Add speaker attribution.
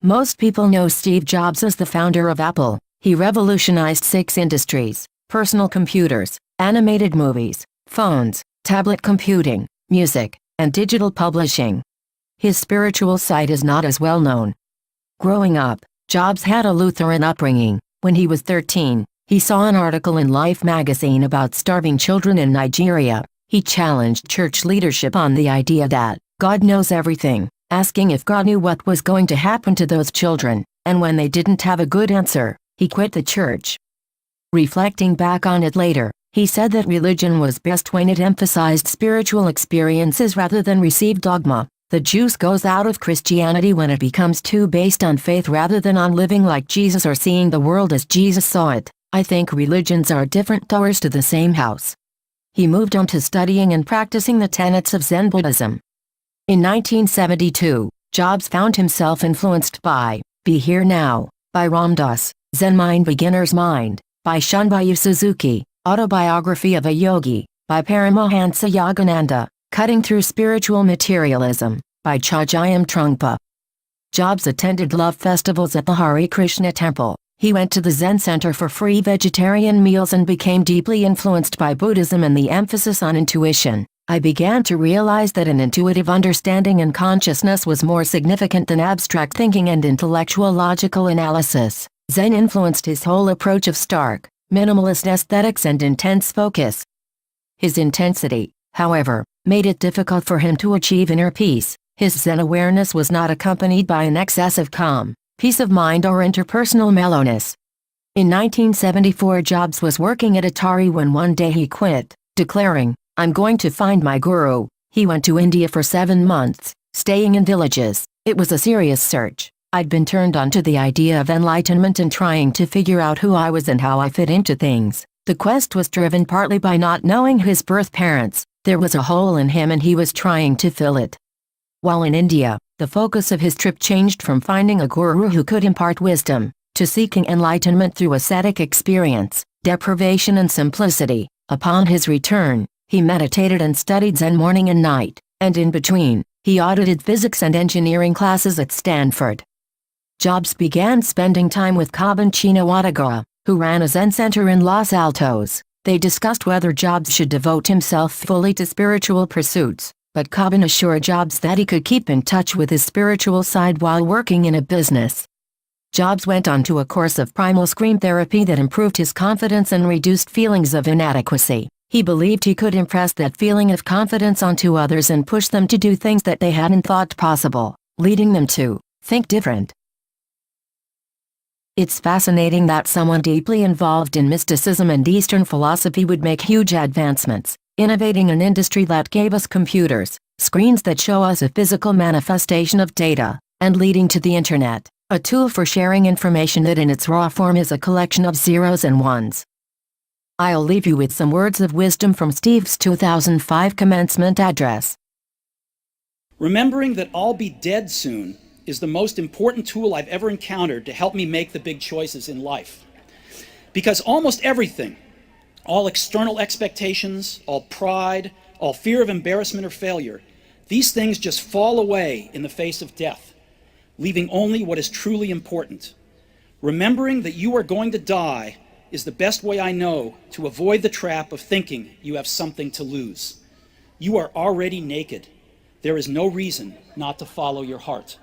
Speaker 1: Most people know Steve Jobs as the founder of Apple. He revolutionized 6 industries: personal computers, animated movies, phones, tablet computing, music, and digital publishing. His spiritual side is not as well known. Growing up, Jobs had a Lutheran upbringing. When he was 13, he saw an article in Life magazine about starving children in Nigeria. He challenged church leadership on the idea that God knows everything, asking if God knew what was going to happen to those children, and when they didn't have a good answer, he quit the church. Reflecting back on it later, he said that religion was best when it emphasized spiritual experiences rather than received dogma. The juice goes out of Christianity when it becomes too based on faith rather than on living like Jesus or seeing the world as Jesus saw it. I think religions are different doors to the same house. He moved on to studying and practicing the tenets of Zen Buddhism. In 1972, Jobs found himself influenced by Be Here Now, by Ram Dass, Zen Mind Beginner's Mind, by Shunryu Suzuki, Autobiography of a Yogi, by Paramahansa Yogananda, Cutting Through Spiritual Materialism, by Chögyam Trungpa. Jobs attended love festivals at the Hare Krishna temple. He went to the Zen Center for free vegetarian meals and became deeply influenced by Buddhism and the emphasis on intuition. I began to realize that an intuitive understanding and consciousness was more significant than abstract thinking and intellectual logical analysis. Zen influenced his whole approach of stark, minimalist aesthetics and intense focus. His intensity, however, made it difficult for him to achieve inner peace. His Zen awareness was not accompanied by an excess of calm, peace of mind or interpersonal mellowness. In 1974, Jobs was working at Atari when one day he quit, declaring, "I'm going to find my guru." He went to India for 7 months, staying in villages. It was a serious search. I'd been turned on to the idea of enlightenment and trying to figure out who I was and how I fit into things. The quest was driven partly by not knowing his birth parents. There was a hole in him and he was trying to fill it. While in India, the focus of his trip changed from finding a guru who could impart wisdom, to seeking enlightenment through ascetic experience, deprivation and simplicity. Upon his return, he meditated and studied Zen morning and night, and in between, he audited physics and engineering classes at Stanford. Jobs began spending time with Kaban Chino Watagura, who ran a Zen center in Los Altos. They discussed whether Jobs should devote himself fully to spiritual pursuits, but Kaban assured Jobs that he could keep in touch with his spiritual side while working in a business. Jobs went on to a course of primal scream therapy that improved his confidence and reduced feelings of inadequacy. He believed he could impress that feeling of confidence onto others and push them to do things that they hadn't thought possible, leading them to think different. It's fascinating that someone deeply involved in mysticism and Eastern philosophy would make huge advancements, innovating an industry that gave us computers, screens that show us a physical manifestation of data, and leading to the internet, a tool for sharing information that in its raw form is a collection of zeros and ones. I'll leave you with some words of wisdom from Steve's 2005 commencement address.
Speaker 2: Remembering that I'll be dead soon is the most important tool I've ever encountered to help me make the big choices in life. Because almost everything, all external expectations, all pride, all fear of embarrassment or failure, these things just fall away in the face of death, leaving only what is truly important. Remembering that you are going to die is the best way I know to avoid the trap of thinking you have something to lose. You are already naked. There is no reason not to follow your heart.